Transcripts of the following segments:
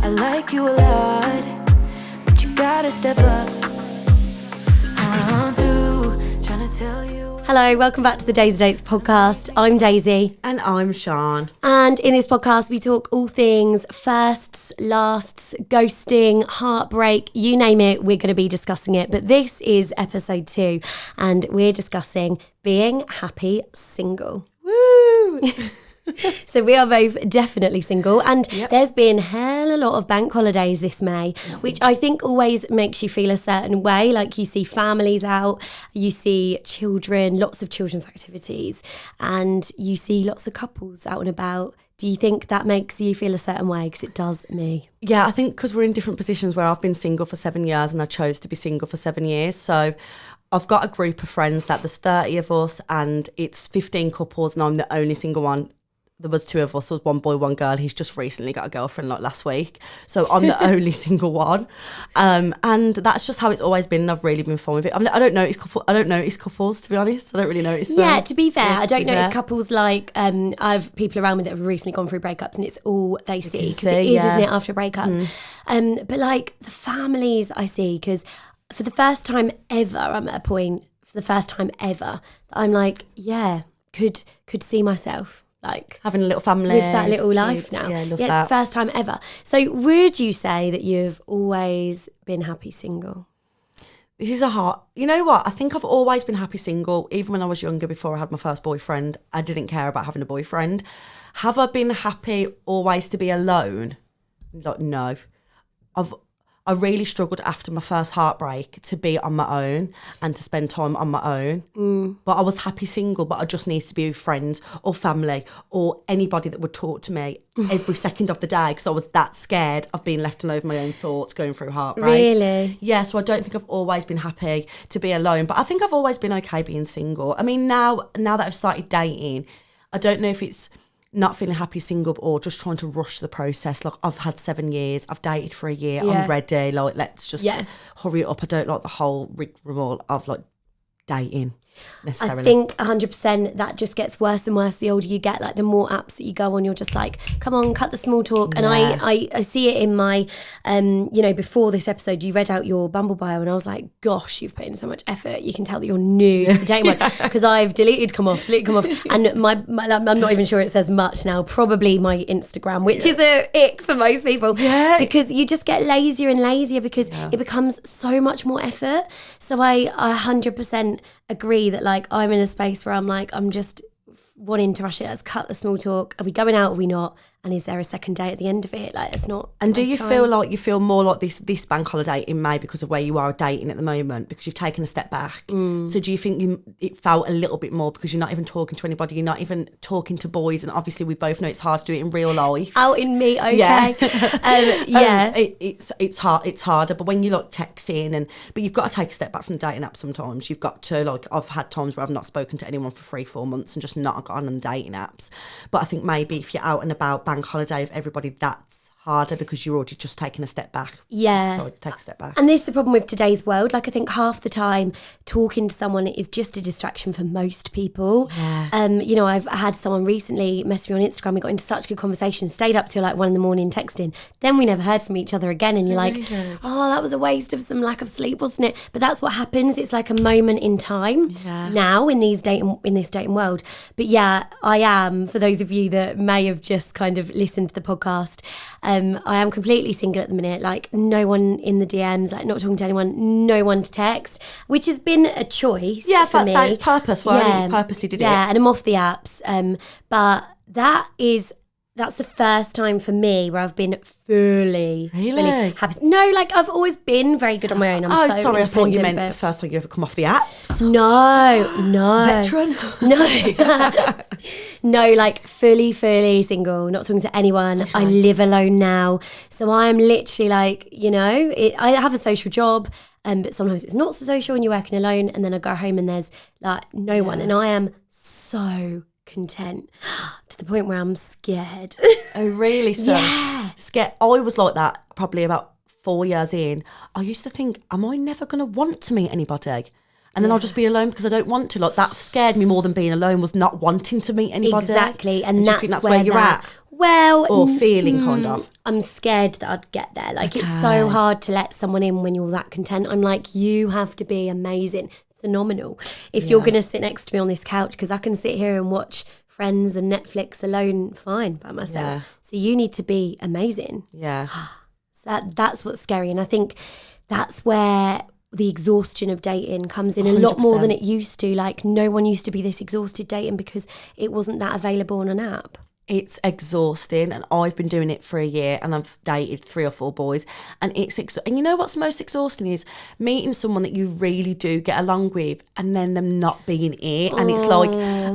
I like you a lot, but you gotta step up. I'm through trying to tell you. Hello, welcome back to the Daisy Dates podcast. I'm Daisy. And I'm Sharn. And in this podcast, we talk all things firsts, lasts, ghosting, heartbreak, you name it, we're going to be discussing it. But this is episode 2, and we're discussing being happy single. Woo! So we are both definitely single, and there's been hell a lot of bank holidays this May, which I think always makes you feel a certain way. Like you see families out, you see children, lots of children's activities, and you see lots of couples out and about. Do you think that makes you feel a certain way? Because it does me. Yeah, I think because we're in different positions where I've been single for 7 years and I chose to be single for 7 years. So I've got a group of friends that there's 30 of us and it's 15 couples and I'm the only single one. There was 2 of us, there was 1 boy, 1 girl. He's just recently got a girlfriend like last week. So I'm the only single one. And that's just how it's always been. And I've really been fine with it. I don't notice couples, to be honest. I don't really notice them. Yeah, to be fair, I don't notice couples like, I have people around me that have recently gone through breakups and it's all they see. Because it is, isn't it, after a breakup. But like the families I see, because for the first time ever, I'm at a point, for the first time ever, I'm like, yeah, could see myself. Like having a little family with that little life kids. now. Yeah, love it's that. the first time ever. So would you say that you've always been happy single? This is a hard... You know what? I think I've always been happy single. Even when I was younger, before I had my first boyfriend, I didn't care about having a boyfriend. Have I been happy always to be alone? Like, no. I really struggled after my first heartbreak to be on my own and to spend time on my own. But I was happy single, but I just needed to be with friends or family or anybody that would talk to me every second of the day because I was that scared of being left alone with my own thoughts going through heartbreak. Really? Yeah, so I don't think I've always been happy to be alone, but I think I've always been okay being single. I mean, now that I've started dating, I don't know if it's not feeling happy single or just trying to rush the process. Like, I've had 7 years, I've dated for a year, I'm ready, like, let's just hurry it up. I don't like the whole rigmarole of like dating necessarily. I think 100% that just gets worse and worse the older you get. Like the more apps that you go on, you're just like, come on, cut the small talk. And I see it in my before this episode you read out your Bumble bio and I was like, gosh, you've put in so much effort. You can tell that you're new to the dating world because I've deleted come off and my I'm not even sure it says much now, probably my Instagram, which is a ick for most people because you just get lazier and lazier because it becomes so much more effort. So I 100% agree that like I'm in a space where I'm like, I'm just wanting to rush it. Let's cut the small talk. Are we going out? Are we not? And is there a second day at the end of it? Like, it's not. And do you feel like you feel more like this bank holiday in May because of where you are dating at the moment, because you've taken a step back? So do you think it felt a little bit more because you're not even talking to anybody, you're not even talking to boys, and obviously we both know it's hard to do it in real life. Out in me, okay. Yeah. It's harder, but when you like texting but you've got to take a step back from the dating app sometimes. You've got to, like, I've had times where I've not spoken to anyone for 3-4 months and just not gone on the dating apps. But I think maybe if you're out and about bank holiday with everybody, that's harder because you're already just taking a step back. Yeah. So take a step back. And this is the problem with today's world. Like, I think half the time talking to someone is just a distraction for most people. Yeah. I've had someone recently message me on Instagram. We got into such good conversation, stayed up till like 1 a.m. texting. Then we never heard from each other again. And you're like, oh, that was a waste of some lack of sleep, wasn't it? But that's what happens. It's like a moment in time now in this dating world. But yeah, I am, for those of you that may have just kind of listened to the podcast, I am completely single at the minute, like no one in the DMs, like not talking to anyone, no one to text, which has been a choice for me. Yeah, it's purpose. You purposely did it. Yeah, and I'm off the apps. But that's the first time for me where I've been fully happy. No, like I've always been very good on my own. I'm so sorry, I thought you meant but the first time you ever come off the apps. No. Veteran? No. No, like fully single, not talking to anyone. Okay. I live alone now. So I am literally like, I have a social job, but sometimes it's not so social when you're working alone, and then I go home and there's like no one. And I am so content to the point where I'm scared. Oh, really? So scared. I was like that probably about 4 years in. I used to think, am I never going to want to meet anybody? And then I'll just be alone because I don't want to. Like, that scared me more than being alone, was not wanting to meet anybody. Exactly. And do you that's think that's where you're at? Well, or feeling kind of. I'm scared that I'd get there. Like, it's so hard to let someone in when you're that content. I'm like, you have to be amazing, phenomenal. If you're going to sit next to me on this couch, because I can sit here and watch Friends and Netflix alone fine by myself. Yeah. So you need to be amazing. Yeah. So that's what's scary. And I think that's where the exhaustion of dating comes in a 100%. lot more than it used to. Like, no one used to be this exhausted dating because it wasn't that available on an app. It's exhausting, and I've been doing it for a year, and I've dated 3 or 4 boys, and and you know what's most exhausting is meeting someone that you really do get along with, and then them not being it, and it's like,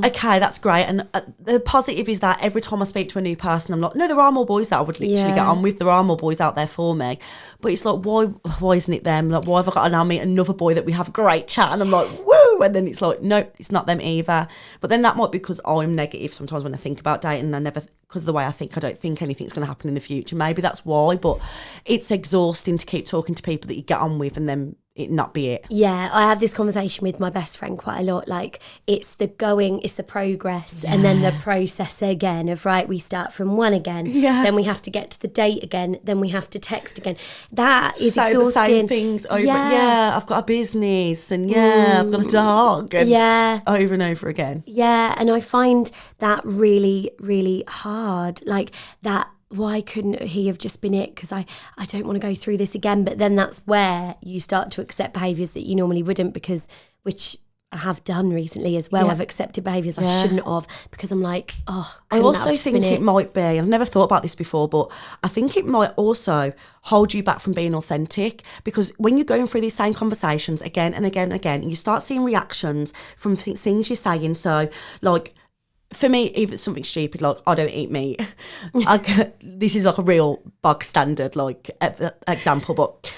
okay, that's great, and the positive is that every time I speak to a new person, I'm like, no, there are more boys that I would literally get on with, there are more boys out there for me, but it's like, why isn't it them? Like, why have I got to now meet another boy that we have a great chat, and I'm like, woo, and then it's like, nope, it's not them either. But then that might be because I'm negative sometimes when I think about dating, and because of the way I think, I don't think anything's going to happen in the future. Maybe that's why, but it's exhausting to keep talking to people that you get on with and then it not be it. Yeah, I have this conversation with my best friend quite a lot. Like, it's the progress, and then the process again of, right, we start from 1 again, then we have to get to the date again, then we have to text again. That is exhausting. The same things over. Yeah, I've got a business, and I've got a dog, and over and over again. Yeah, and I find that really, really hard. Like, that, why couldn't he have just been it? Because I don't want to go through this again. But then that's where you start to accept behaviours that you normally wouldn't, which I have done recently as well. I've accepted behaviours I shouldn't have, because I'm like, I also think it might be, I've never thought about this before, but I think it might also hold you back from being authentic, because when you're going through these same conversations again and again and again, and you start seeing reactions from things you're saying. So, like, for me, even something stupid like I don't eat meat. This is like a real bog standard like example, but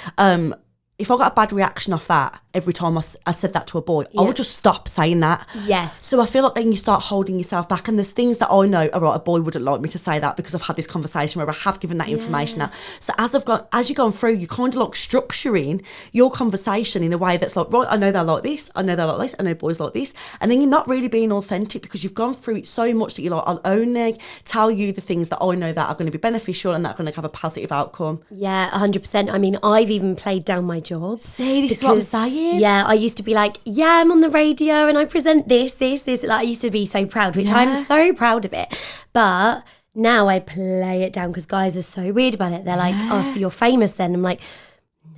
if I got a bad reaction off that every time I said that to a boy, I would just stop saying that. Yes. So I feel like then you start holding yourself back, and there's things that I know, all right, a boy wouldn't like me to say that because I've had this conversation where I have given that information out. So as you're going through, you're kind of like structuring your conversation in a way that's like, right, I know they're like this, I know they're like this, I know boys like this, and then you're not really being authentic because you've gone through it so much that you're like, I'll only tell you the things that I know that are going to be beneficial and that are going to have a positive outcome. Yeah, 100%. I mean, I've even played down my job. See, this is what I'm saying. Yeah, I used to be like, I'm on the radio and I present this. Like, I used to be so proud, which I'm so proud of it. But now I play it down because guys are so weird about it. They're like, oh, so you're famous then? I'm like,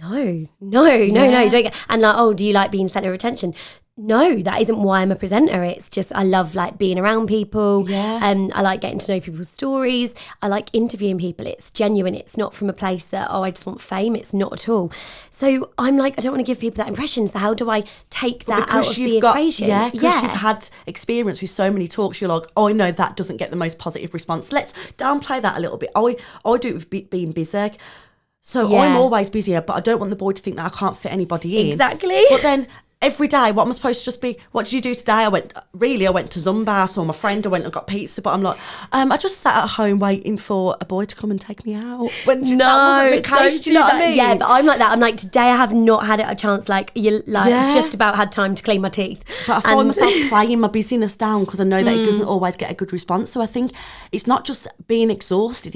no, don't get. And like, oh, do you like being centre of attention? No, that isn't why I'm a presenter. It's just I love like being around people. I like getting to know people's stories. I like interviewing people. It's genuine. It's not from a place that, I just want fame. It's not at all. So I'm like, I don't want to give people that impression. So how do I take that out of the equation? Yeah, because you've had experience with so many talks. You're like, I know that doesn't get the most positive response. Let's downplay that a little bit. I do it with being busy. So I'm always busier, but I don't want the boy to think that I can't fit anybody in. Exactly. But then every day, what am I supposed to just be, what did you do today? I went to Zumba, I saw my friend, I went and got pizza, but I'm like, I just sat at home waiting for a boy to come and take me out. When that wasn't the case, do you know what I mean? Yeah, but I'm like that. I'm like, today I have not had a chance, just about had time to clean my teeth. But I find myself playing my busyness down because I know that it doesn't always get a good response. So I think it's not just being exhausted,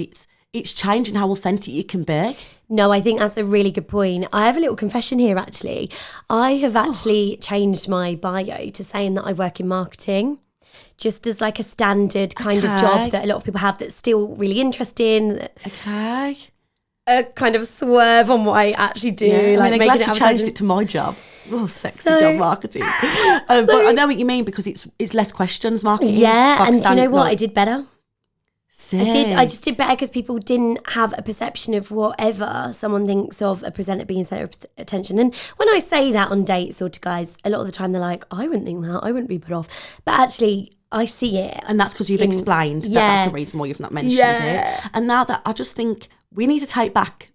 it's changing how authentic you can be. No, I think that's a really good point. I have a little confession here, actually. I have actually changed my bio to saying that I work in marketing, just as like a standard kind of job that a lot of people have that's still really interesting. Okay. A kind of swerve on what I actually do. Yeah. I'm glad you changed it to my job. Oh, sexy job marketing. But I know what you mean because it's less questions marketing. Yeah, and do you know what? I did better. Sick. I just did better because people didn't have a perception of whatever someone thinks of a presenter being centre of attention. And when I say that on dates or to guys, a lot of the time they're like, I wouldn't think that, I wouldn't be put off. But actually, I see it. And that's because you've explained that that's the reason why you've not mentioned it. And now that I just think we need to take back,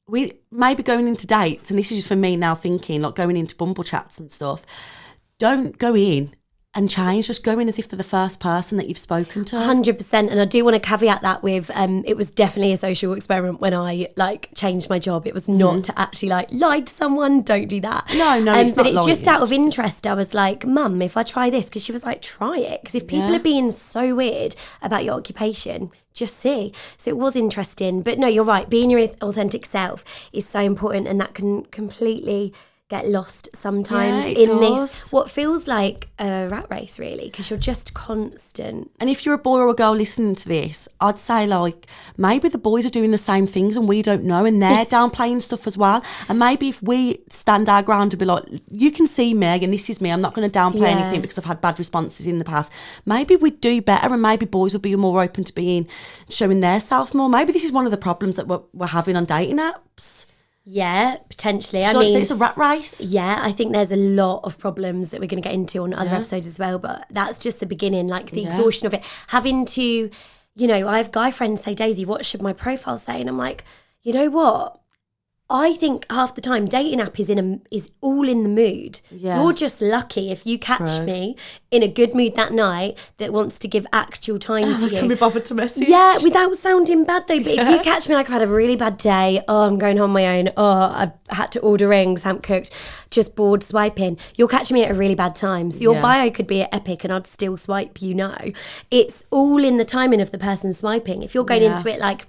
we maybe going into dates, and this is for me now thinking, like going into Bumble chats and stuff, don't go in and change. Just go in as if they're the first person that you've spoken to. 100%. And I do want to caveat that with it was definitely a social experiment when I like changed my job. It was not to actually like lie to someone. Don't do that. No, it's but not lying. just out of interest, I was like, Mum, if I try this, because she was like, try it. Because if people are being so weird about your occupation, just see. So it was interesting. But no, you're right. Being your authentic self is so important, and that can completely get lost sometimes in this what feels like a rat race, really, because you're just constant. And if you're a boy or a girl listening to this, I'd say like maybe the boys are doing the same things and we don't know, and they're downplaying stuff as well. And maybe if we stand our ground and be like, you can see me and this is me, I'm not going to downplay anything because I've had bad responses in the past, maybe we'd do better, and maybe boys will be more open to showing their self more. Maybe this is one of the problems that we're having on dating apps. Yeah, potentially. I mean, it's a rat race. Yeah, I think there's a lot of problems that we're going to get into on other episodes as well, but that's just the beginning, like the exhaustion of it. Having to, I have guy friends say, Daisy, what should my profile say? And I'm like, you know what? I think half the time dating app is all in the mood. Yeah. You're just lucky if you catch me in a good mood that night that wants to give actual time to you. Can be bothered to message. Yeah, without sounding bad though. But if you catch me like I've had a really bad day, I'm going home on my own, I had to order rings, haven't cooked, just bored swiping, you're catching me at a really bad time. So your bio could be epic and I'd still swipe, It's all in the timing of the person swiping. If you're going into it like,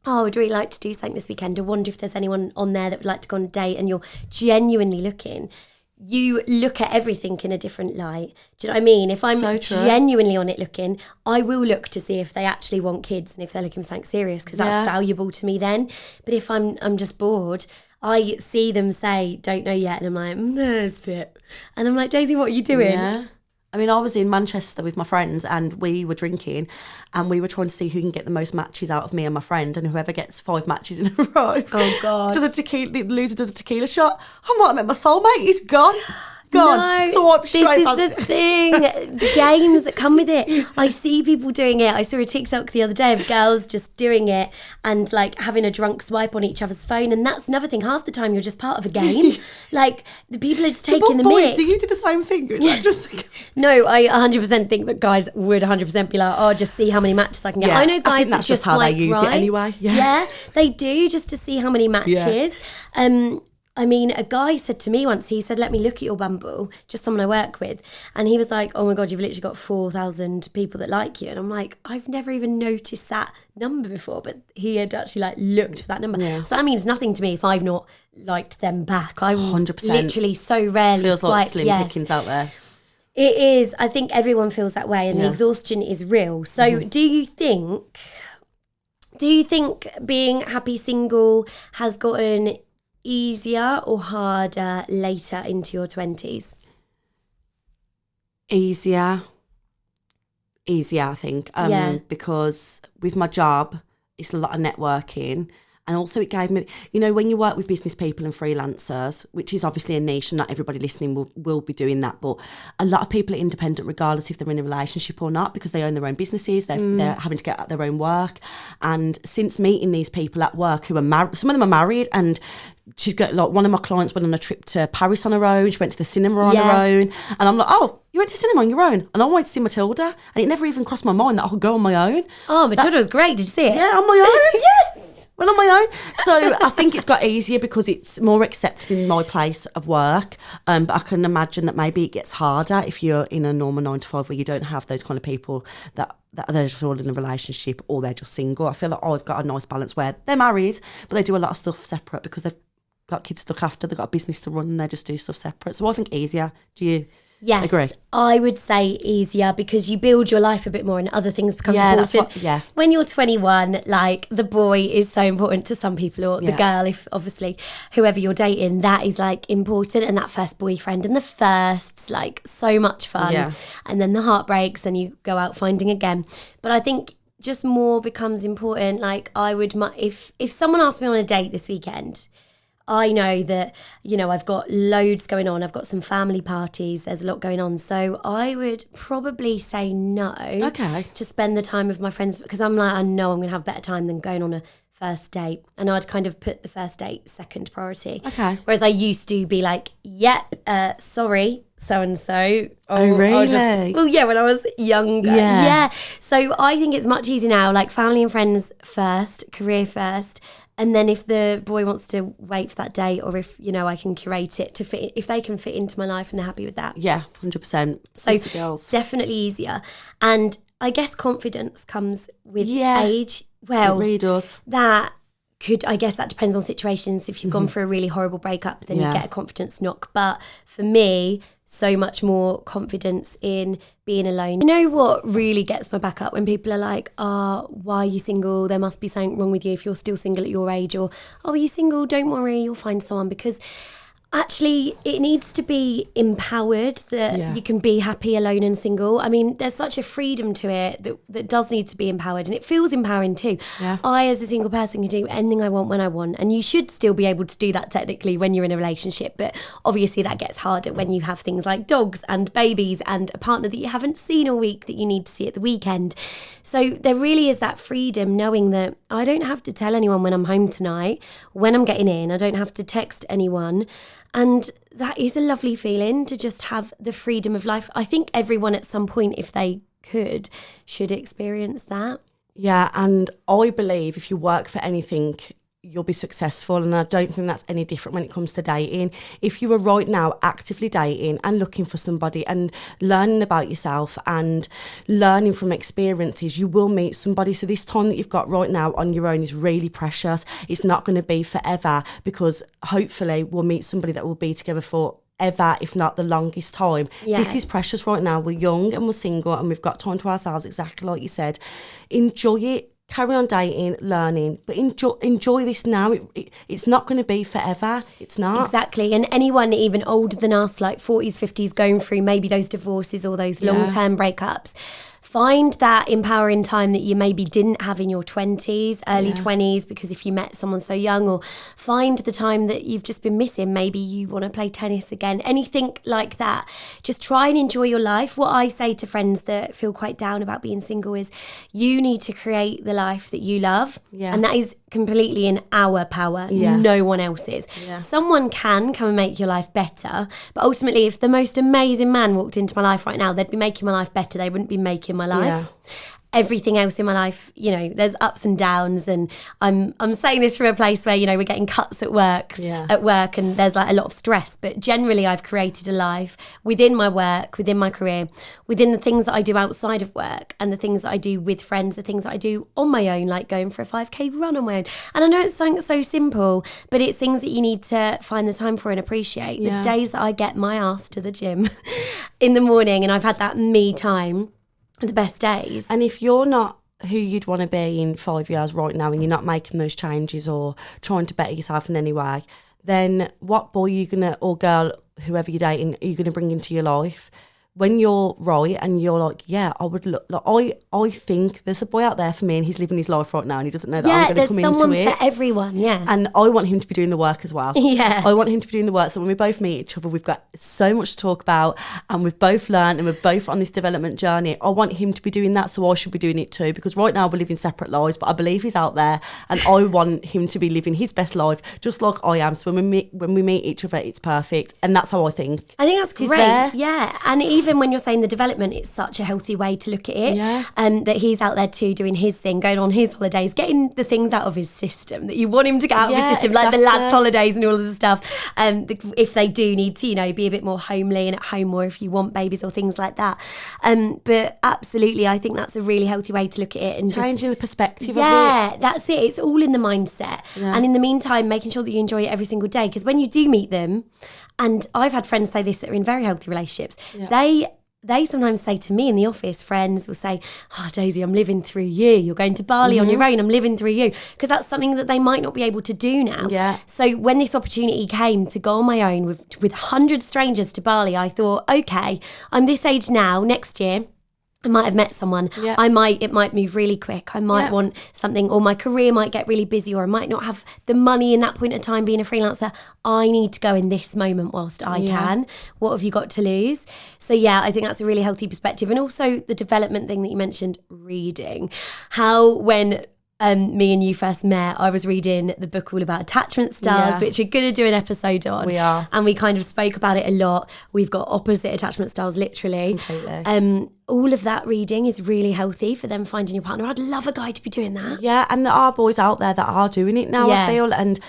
I would really like to do something this weekend, I wonder if there's anyone on there that would like to go on a date, and you're genuinely looking, you look at everything in a different light. Do you know what I mean? If I'm genuinely on it looking, I will look to see if they actually want kids and if they're looking for something serious, because that's valuable to me then. But if I'm just bored, I see them say, don't know yet, and I'm like, there's fit. And I'm like, Daisy, what are you doing? Yeah. I mean, I was in Manchester with my friends and we were drinking and we were trying to see who can get the most matches out of me and my friend, and whoever gets 5 matches in a row. Oh, God. The loser does a tequila shot. I might have met my soulmate. He's gone. No, swipe straight. This is the thing. The games that come with it. I see people doing it. I saw a TikTok the other day of girls just doing it and like having a drunk swipe on each other's phone. And that's another thing. Half the time you're just part of a game. Like the people are just taking the boys, mic. do you do the same thing? Is that just... No, I 100% think that guys would 100% be like, oh, just see how many matches I can get. Yeah, I know guys I think that's that just how swipe they use it anyway. Yeah, they do, just to see how many matches. Yeah. I mean, a guy said to me once, he said, let me look at your Bumble, just someone I work with. And he was like, oh my God, you've literally got 4,000 people that like you. And I'm like, I've never even noticed that number before. But he had actually like looked for that number. Yeah. So that means nothing to me if I've not liked them back. I 100%. literally so rarely feels swipe, like slim pickings out there. It is. I think everyone feels that way, and the exhaustion is real. So do you think being happy single has gotten easier or harder later into your 20s? Easier, I think. Because with my job, it's a lot of networking. And also it gave me, when you work with business people and freelancers, which is obviously a niche and not everybody listening will be doing that, but a lot of people are independent regardless if they're in a relationship or not, because they own their own businesses, they're having to get out their own work. And since meeting these people at work who are married, some of them are married, and she's got like one of my clients went on a trip to Paris on her own, she went to the cinema on her own, and I'm like, oh, you went to cinema on your own? And I wanted to see Matilda, and it never even crossed my mind that I could go on my own. Oh, Matilda was great. Did you see it? Yeah, on my own. Yes. Well, on my own. So I think it's got easier because it's more accepted in my place of work. But I can imagine that maybe it gets harder if you're in a normal 9 to 5 where you don't have those kind of people that they're just all in a relationship or they're just single. I feel like I've got a nice balance where they're married, but they do a lot of stuff separate because they've got kids to look after, they've got a business to run, and they just do stuff separate. So I think easier. Do you? Yes, agree? I would say easier because you build your life a bit more and other things become important. When you're 21, like the boy is so important to some people, or the girl, if obviously whoever you're dating, that is like important, and that first boyfriend and the first's like so much fun, and then the heartbreaks and you go out finding again. But I think just more becomes important. Like I would, if someone asked me on a date this weekend, I know that, I've got loads going on. I've got some family parties. There's a lot going on. So I would probably say no. Okay. To spend the time with my friends, because I'm like, I know I'm going to have better time than going on a first date, and I'd kind of put the first date second priority. Okay. Whereas I used to be like, yep, sorry, so-and-so. Oh, really? Well, yeah, when I was younger. Yeah. So I think it's much easier now, like family and friends first, career first. And then if the boy wants to wait for that date, or if, you know, I can curate it to fit, if they can fit into my life and they're happy with that. Yeah, 100%. So It's the girls. definitely easier. And I guess confidence comes with Yeah. age. It Well, really does. that could, I guess that depends on situations. If you've gone through a really horrible breakup, then Yeah. you get a confidence knock. But for me, so much more confidence in being alone. You know what really gets my back up? When people are like, why are you single? There must be something wrong with you if you're still single at your age. Or, are you single? Don't worry, you'll find someone. Because actually, it needs to be empowered that you can be happy alone and single. I mean, there's such a freedom to it that does need to be empowered, and it feels empowering too. Yeah. I, as a single person, can do anything I want when I want, and you should still be able to do that technically when you're in a relationship, but obviously that gets harder when you have things like dogs and babies and a partner that you haven't seen all week that you need to see at the weekend. So there really is that freedom knowing that I don't have to tell anyone when I'm home tonight, when I'm getting in. I don't have to text anyone. And that is a lovely feeling, to just have the freedom of life. I think everyone at some point, if they could, should experience that. Yeah, and I believe if you work for anything, you'll be successful, and I don't think that's any different when it comes to dating. If you are right now actively dating and looking for somebody and learning about yourself and learning from experiences, you will meet somebody. So this time that you've got right now on your own is really precious. It's not going to be forever, because hopefully we'll meet somebody that will be together for ever, if not the longest time. Yeah. This is precious right now. We're young and we're single and we've got time to ourselves, exactly like you said. Enjoy it. Carry on dating, learning, but enjoy this now. It's not going to be forever. It's not. Exactly. And anyone even older than us, like 40s, 50s, going through maybe those divorces or those long-term breakups, find that empowering time that you maybe didn't have in your 20s, early 20s, because if you met someone so young, or find the time that you've just been missing. Maybe you want to play tennis again, anything like that. Just try and enjoy your life. What I say to friends that feel quite down about being single is, you need to create the life that you love. Yeah. And that is completely in our power, no one else's. Yeah. Someone can come and make your life better, but ultimately, if the most amazing man walked into my life right now, they'd be making my life better. They wouldn't be making my life. Yeah. Everything else in my life, you know, there's ups and downs, and I'm saying this from a place where, you know, we're getting cuts at work, and there's like a lot of stress, but generally I've created a life within my work, within my career, within the things that I do outside of work, and the things that I do with friends, the things that I do on my own, like going for a 5k run on my own. And I know it's something so simple, but it's things that you need to find the time for and appreciate. The days that I get my ass to the gym in the morning and I've had that me time, the best days. And if you're not who you'd want to be in 5 years right now, and you're not making those changes or trying to better yourself in any way, then what boy you gonna, or girl, whoever you're dating, are you gonna bring into your life? When you're right and you're like, yeah, I would look, like, I think there's a boy out there for me and he's living his life right now and he doesn't know that I'm going to come into it. Yeah, there's someone for everyone, And I want him to be doing the work as well. Yeah. I want him to be doing the work, so when we both meet each other, we've got so much to talk about and we've both learned and we're both on this development journey. I want him to be doing that, so I should be doing it too, because right now we're living separate lives, but I believe he's out there and I want him to be living his best life just like I am. So when we meet each other, it's perfect, and that's how I think. I think that's He's great. there. Yeah, and even when you're saying the development, it's such a healthy way to look at it. Yeah. That he's out there too, doing his thing, going on his holidays, getting the things out of his system that you want him to get out of his system, like the lads' holidays and all of the stuff. If they do need to, you know, be a bit more homely and at home, or if you want babies or things like that. But absolutely, I think that's a really healthy way to look at it, and Changing the perspective of it. Yeah, that's it. It's all in the mindset. Yeah. And in the meantime, making sure that you enjoy it every single day. Because when you do meet them, and I've had friends say this that are in very healthy relationships, they sometimes say to me in the office, friends will say, oh, Daisy, I'm living through you. You're going to Bali on your own. I'm living through you. Because that's something that they might not be able to do now. Yeah. So when this opportunity came to go on my own with 100 strangers to Bali, I thought, okay, I'm this age now. Next year, I might have met someone. Yeah. It might move really quick. I might want something, or my career might get really busy, or I might not have the money in that point in time being a freelancer. I need to go in this moment whilst I can. What have you got to lose? So yeah, I think that's a really healthy perspective. And also the development thing that you mentioned, reading. How when me and you first met, I was reading the book all about attachment styles, which we're going to do an episode on. We are. And we kind of spoke about it a lot. We've got opposite attachment styles, literally. Completely. All of that reading is really healthy for them finding your partner. I'd love a guy to be doing that. Yeah, and there are boys out there that are doing it now, I feel. And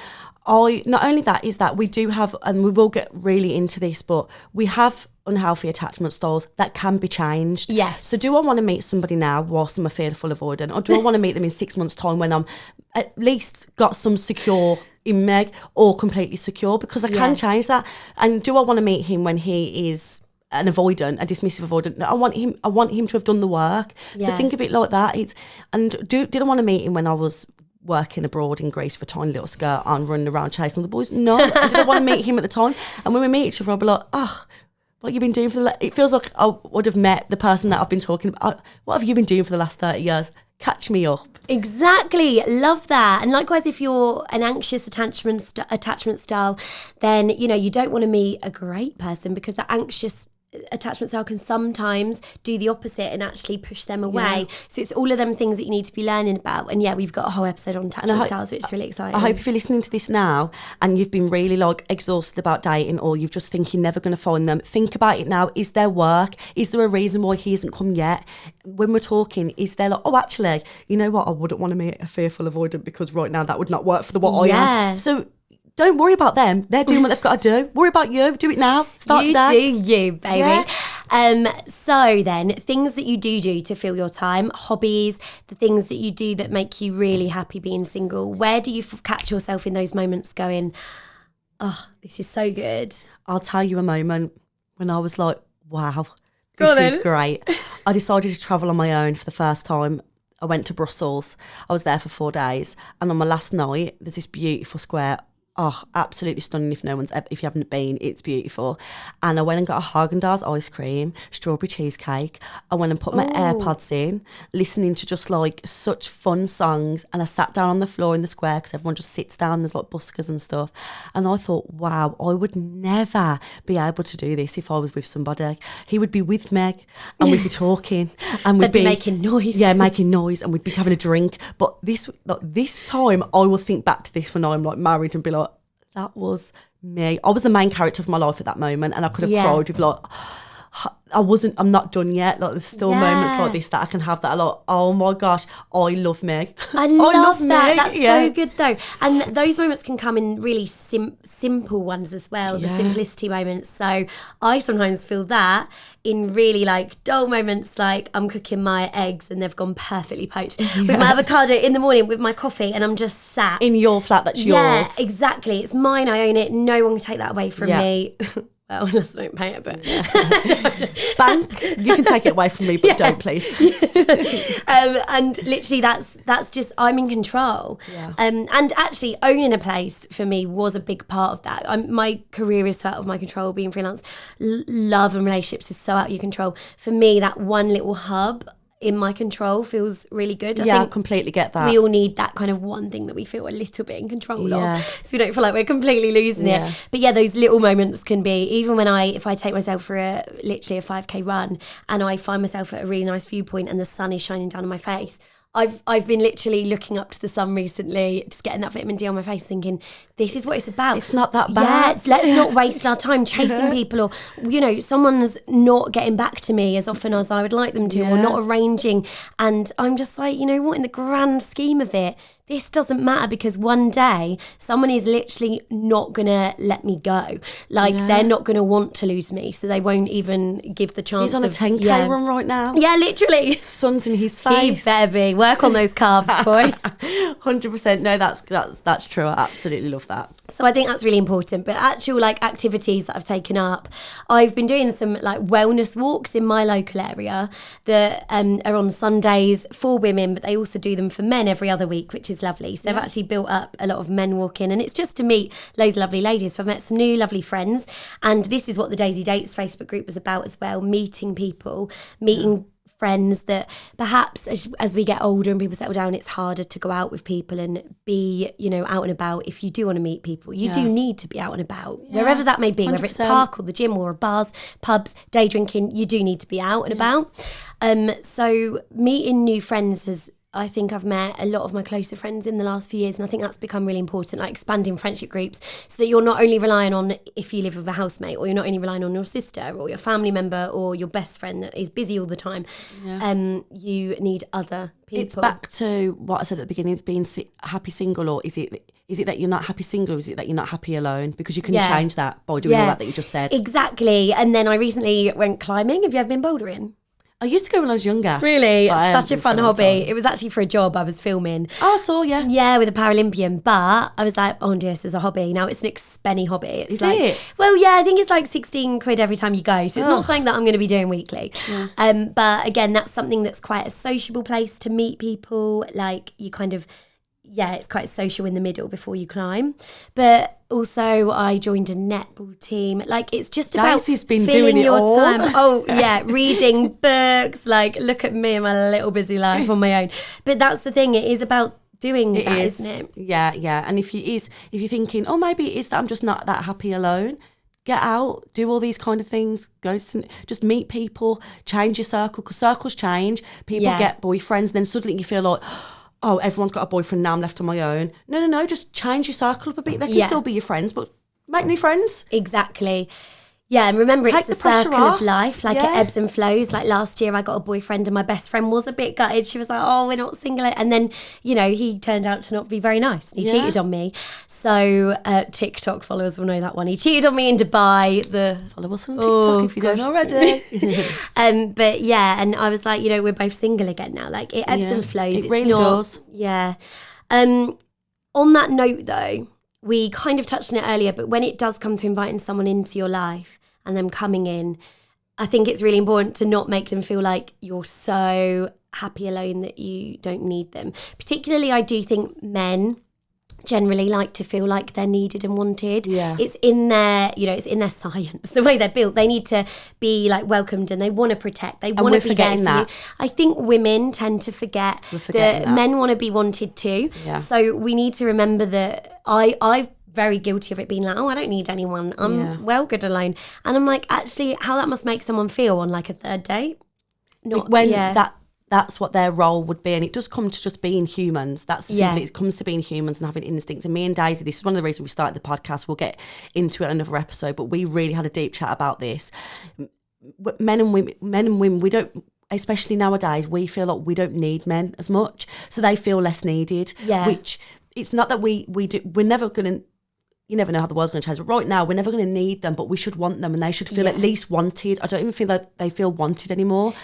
not only that, is that we do have, and we will get really into this, but we have unhealthy attachment styles that can be changed. Yes. So do I want to meet somebody now whilst I'm a fearful avoidant, or do I want to meet them in 6 months' time when I'm at least got some secure in Meg or completely secure? Because I can change that. And do I want to meet him when he is an avoidant, a dismissive avoidant? No, I want him to have done the work. So think of it like that. Did I want to meet him when I was working abroad in Greece for a tiny little skirt on, running around chasing all the boys? No. Did I want to meet him at the time? And when we meet each other, I'll be like, what you been doing for it feels like I would have met the person that I've been talking about. What have you been doing for the last 30 years? Catch me up. Exactly. Love that. And likewise, if you're an anxious attachment style, then, you don't want to meet a great person, because that anxious attachment style can sometimes do the opposite and actually push them away. So it's all of them things that you need to be learning about. And we've got a whole episode on attachment styles, which is really exciting. I hope if you're listening to this now and you've been really exhausted about dating, or you just think you're never going to find them, think about it now. Is there work? Is there a reason why he hasn't come yet? When we're talking, is there actually, you know what, I wouldn't want to meet a fearful avoidant because right now that would not work for what I am. So don't worry about them. They're doing what they've got to do. Worry about you. Do it now. Start today. You do you, baby. Yeah. So then, things that you do to fill your time, hobbies, the things that you do that make you really happy being single. Where do you catch yourself in those moments going, this is so good? I'll tell you a moment when I was like, wow, this is great. I decided to travel on my own for the first time. I went to Brussels. I was there for 4 days. And on my last night, there's this beautiful square. Absolutely stunning. If you haven't been, it's beautiful. And I went and got a Haagen-Dazs ice cream, strawberry cheesecake. I went and put my AirPods in, listening to just such fun songs. And I sat down on the floor in the square, because everyone just sits down. There's buskers and stuff. And I thought, wow, I would never be able to do this if I was with somebody. He would be with Meg, and we'd be talking, and we'd be making noise. Yeah, making noise, and we'd be having a drink. But this time, I will think back to this when I'm married and be like, that was me. I was the main character of my life at that moment, and I could have cried with I'm not done yet. There's still moments like this that I can have that oh my gosh, I love Meg. I love that. Meg. That's so good though. And those moments can come in really simple ones as well, the simplicity moments. So I sometimes feel that in really dull moments, I'm cooking my eggs and they've gone perfectly poached with my avocado in the morning with my coffee, and I'm just sat in your flat that's yours. Yeah, exactly. It's mine. I own it. No one can take that away from me. Well, unless I don't pay it, but bank, you can take it away from me, but don't, please. And literally, that's just, I'm in control. Yeah. And actually, owning a place for me was a big part of that. My career is so out of my control. Being freelance, love and relationships is so out of your control. For me, that one little hub in my control feels really good. I think I completely get that. We all need that kind of one thing that we feel a little bit in control of, so we don't feel like we're completely losing it. But those little moments can be, even if I take myself for literally a 5k run and I find myself at a really nice viewpoint and the sun is shining down on my face. I've been literally looking up to the sun recently, just getting that vitamin D on my face, thinking, this is what it's about. It's not that bad. Yeah, let's not waste our time chasing people, or, someone's not getting back to me as often as I would like them to, or not arranging. And I'm just like, what, in the grand scheme of it, this doesn't matter, because one day someone is literally not going to let me go. They're not going to want to lose me, so they won't even give the chance. He's on a 10k run right now. Yeah, literally. Sun's in his face. He better be. Work on those calves, boy. 100%. No, that's true. I absolutely love that. So I think that's really important. But actual activities that I've taken up, I've been doing some wellness walks in my local area that are on Sundays for women, but they also do them for men every other week, which is lovely. So they've actually built up a lot of men walking, and it's just to meet loads of lovely ladies. So I've met some new lovely friends, and this is what the Daisy Dates Facebook group was about as well, meeting people, friends that perhaps as we get older and people settle down, it's harder to go out with people and be, out and about. If you do want to meet people, you do need to be out and about, wherever that may be, 100%. Whether it's park or the gym or bars, pubs, day drinking, you do need to be out and about. So meeting new friends I think I've met a lot of my closer friends in the last few years, and I think that's become really important, like expanding friendship groups so that you're not only relying on if you live with a housemate, or you're not only relying on your sister or your family member or your best friend that is busy all the time. You need other people. It's back to what I said at the beginning, it's being happy single, or is it that you're not happy single, or is it that you're not happy alone? Because you can change that by doing all that you just said. Exactly. And then I recently went climbing. Have you ever been bouldering? I used to go when I was younger. Really? It's such a fun hobby. It was actually for a job I was filming. Oh, I saw, yeah. Yeah, with a Paralympian. But I was like, oh, this is a hobby. Now it's an expenny hobby. It's is like, it? Well, yeah, I think it's like 16 quid every time you go. So it's not something that I'm going to be doing weekly. Yeah. But again, that's something that's quite a sociable place to meet people. Like you kind of... Yeah, it's quite social in the middle before you climb. But also I joined a netball team. Like it's just about Daisie's been filling doing it your all. time. Oh yeah, reading books. Like look at me and my little busy life on my own. But that's the thing. It is about doing that, isn't it? Yeah. And if you're thinking, oh, maybe it is that I'm just not that happy alone. Get out, do all these kind of things, just meet people, change your circle, because circles change. People get boyfriends, then suddenly you feel like, oh, everyone's got a boyfriend, now I'm left on my own. No, just change your circle up a bit. They can still be your friends, but make new friends. Exactly. Yeah, and remember, Take it's the pressure circle off. of life. Like it ebbs and flows. Like last year I got a boyfriend and my best friend was a bit gutted. She was like, oh, we're not single. And then, he turned out to not be very nice. He cheated on me. So TikTok followers will know that one. He cheated on me in Dubai. Follow us on TikTok if you don't already. But yeah, and I was like, we're both single again now. Like it ebbs and flows. It really does. Yeah. On that note though, we kind of touched on it earlier, but when it does come to inviting someone into your life and them coming in, I think it's really important to not make them feel like you're so happy alone that you don't need them. Particularly, I do think men generally like to feel like they're needed and wanted. Yeah. It's in their, it's in their science, the way they're built. They need to be like welcomed and they want to protect. They want to be there for you. I think women tend to forget that men want to be wanted too. Yeah. So we need to remember that I've very guilty of it being like, oh, I don't need anyone. I'm well good alone. And I'm like, actually, how that must make someone feel on like a third date. That's what their role would be, and it does come to just being humans. That's simply it comes to being humans and having instincts. And me and Daisy, this is one of the reasons we started the podcast. We'll get into it in another episode, but we really had a deep chat about this. Men and women, we don't, especially nowadays, we feel like we don't need men as much, so they feel less needed. Yeah. Which it's not that we do. We're never gonna. You never know how the world's going to change. But right now, we're never going to need them, but we should want them, and they should feel at least wanted. I don't even feel like they feel wanted anymore.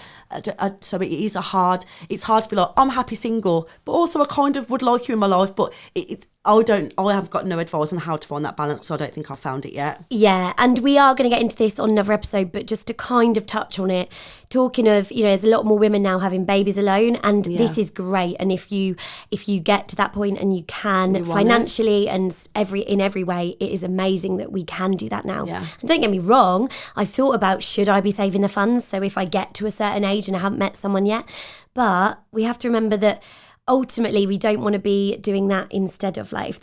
So it's hard to be like, I'm happy single, but also I kind of would like you in my life. But I have got no advice on how to find that balance, so I don't think I've found it yet. Yeah, and we are going to get into this on another episode, but just to kind of touch on it, talking of, there's a lot more women now having babies alone, and this is great. And if you get to that point and you can financially and in every way, it is amazing that we can do that now. Yeah. And don't get me wrong, I've thought about, should I be saving the funds so if I get to a certain age and I haven't met someone yet? But we have to remember that ultimately we don't want to be doing that instead of like if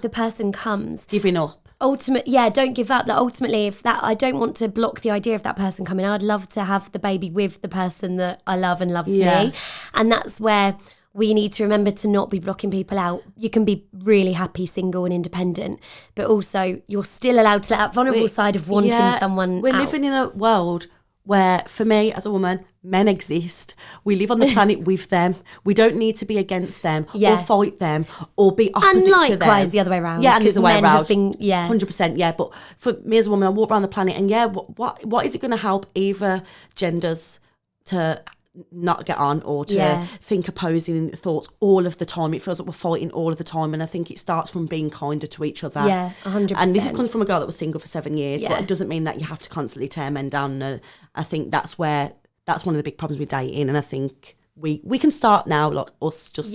the person comes giving up. Don't give up. Like ultimately, I don't want to block the idea of that person coming. I'd love to have the baby with the person that I love and loves me, and that's where we need to remember to not be blocking people out. You can be really happy, single and independent, but also you're still allowed to let that vulnerable side of wanting someone. We're living in a world where, for me as a woman, men exist. We live on the planet with them. We don't need to be against them or fight them or be opposite to them. And likewise the other way around. Yeah, and the other way around. 100%, yeah. But for me as a woman, I walk around the planet and what is it going to help either genders to not get on or to think opposing thoughts all of the time? It feels like we're fighting all of the time, and I think it starts from being kinder to each other. Yeah, 100%. And this comes from a girl that was single for 7 years, but it doesn't mean that you have to constantly tear men down. I think that's one of the big problems with dating, and I think we can start now, like us just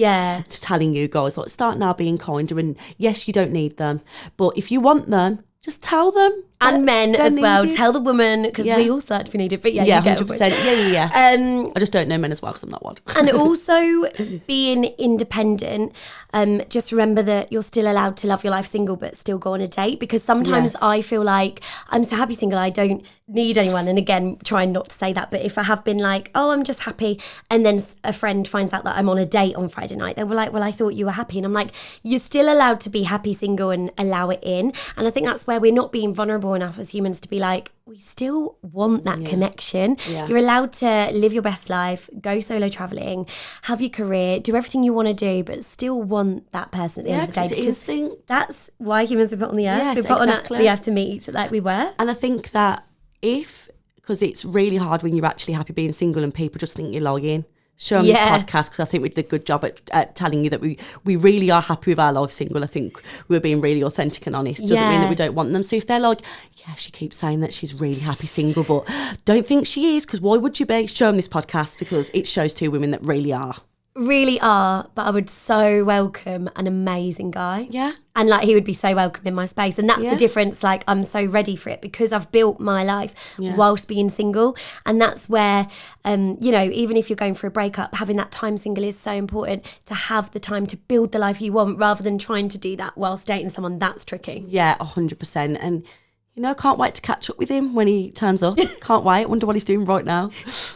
telling you guys, like, start now being kinder. And yes, you don't need them, but if you want them, just tell them. And men they're as well. needed. Tell the woman, because we also like to be needed. But yeah, Yeah, you get 100%. Yeah. I just don't know men as well because I'm not one. And also being independent, just remember that you're still allowed to love your life single but still go on a date, because sometimes Yes. I feel like I'm so happy single I don't need anyone. And again, trying not to say that, but if I have been like, oh, I'm just happy, and then a friend finds out that I'm on a date on Friday night, they were like, well, I thought you were happy. And I'm like, you're still allowed to be happy single and allow it in. And I think that's where we're not being vulnerable enough as humans to be like, we still want that connection. Yeah. You're allowed to live your best life, go solo traveling, have your career, do everything you want to do, but still want that person at the end of the day. Because it's Because instinct. that's why humans were put on the earth. Yes, we're put exactly. on the earth to meet like we were. And I think that because it's really hard when you're actually happy being single and people just think you're lying. Show them this podcast, because I think we did a good job at telling you that we really are happy with our life single. I think we're being really authentic and honest. Doesn't mean that we don't want them. So if they're like, yeah, she keeps saying that she's really happy single, but don't think she is, because why would you be? Show them this podcast, because it shows two women that really are. Really are, but I would so welcome an amazing guy. Yeah. And like he would be so welcome in my space. And that's Yeah. the difference. Like I'm so ready for it because I've built my life whilst being single. And that's where, you know, even if you're going for a breakup, having that time single is so important, to have the time to build the life you want rather than trying to do that whilst dating someone. That's tricky. Yeah, 100%. And, you know, can't wait to catch up with him when he turns up. Can't wait. Wonder what he's doing right now.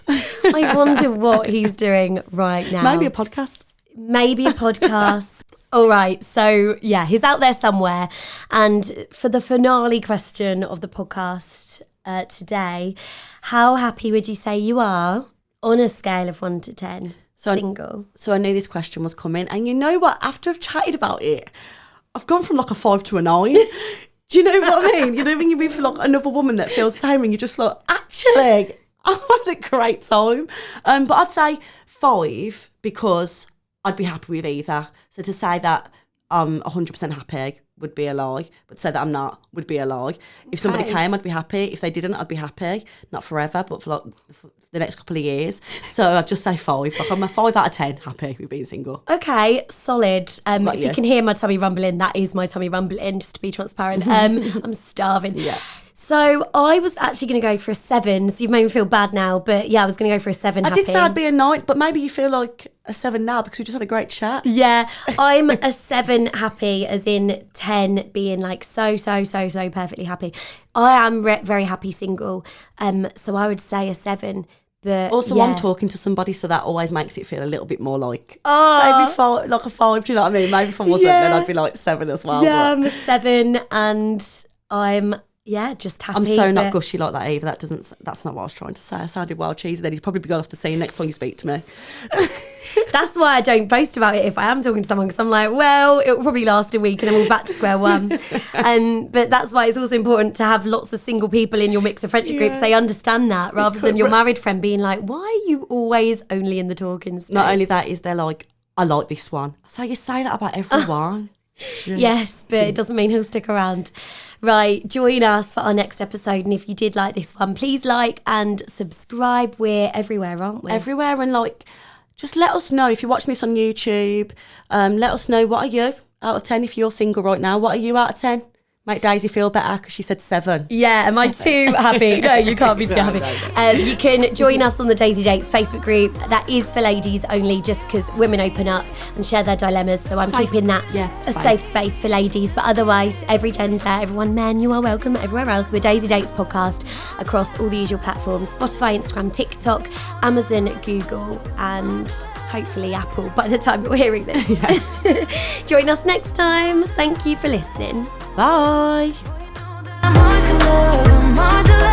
I wonder what he's doing right now. Maybe a podcast. Maybe a podcast. All right. So, yeah, he's out there somewhere. And for the finale question of the podcast today, how happy would you say you are on a scale of 1 to 10? Single. So I knew this question was coming. And you know what? After I've chatted about it, I've gone from like a 5 to a 9. Do you know what I mean? You know when you meet for like another woman that feels the same and you're just like, actually, I'm having a great time. But I'd say 5 because I'd be happy with either. So to say that I'm 100% happy would be a lie, but to say that I'm not would be a lie. If somebody came, I'd be happy. If they didn't, I'd be happy. Not forever, but for like the next couple of years. So I'd just say 5. Like I'm a 5 out of 10 happy with being single. Okay, solid. If you you? can hear my tummy rumbling, that is my tummy rumbling, just to be transparent. I'm starving. Yeah. So I was actually going to go for a 7. So you've made me feel bad now. But yeah, I was going to go for a 7 I happy. did say I'd be a 9, but maybe you feel like a 7 now because we just had a great chat. Yeah, I'm a 7 happy, as in 10 being like so perfectly happy. I am very happy single. So I would say a 7. But Also, yeah. I'm talking to somebody, so that always makes it feel a little bit more like maybe 5, like a 5. Do you know what I mean? Maybe if I wasn't, then I'd be like 7 as well. Yeah, but I'm a 7 and I'm just happy. I'm so not but- gushy like that either. That's not what I was trying to say. I sounded wild cheesy. Then he'd probably be gone off the scene next time you speak to me. That's why I don't boast about it if I am talking to someone, because I'm like, well, it'll probably last a week and then we're back to square one. But that's why it's also important to have lots of single people in your mix of friendship groups. They understand that, rather than your married friend being like, why are you always only in the talking stage? Not only that, is they're like, I like this one. So you say that about everyone. Yes, but it doesn't mean he'll stick around. Right, join us for our next episode. And if you did like this one, please like and subscribe. We're everywhere, aren't we? Everywhere, and like, just let us know if you're watching this on YouTube. Let us know, what are you out of 10 if you're single right now? What are you out of 10? Make Daisy feel better because she said 7. Yeah, am I too happy? No, you can't be too happy. You can join us on the Daisy Dates Facebook group. That is for ladies only, just because women open up and share their dilemmas. So I'm keeping that a safe space for ladies. But otherwise, every gender, everyone, men, you are welcome everywhere else. We're Daisy Dates Podcast across all the usual platforms: Spotify, Instagram, TikTok, Amazon, Google, and hopefully Apple by the time you're hearing this. Yes. Join us next time. Thank you for listening. Bye. I'm hard to love, I'm hard to love.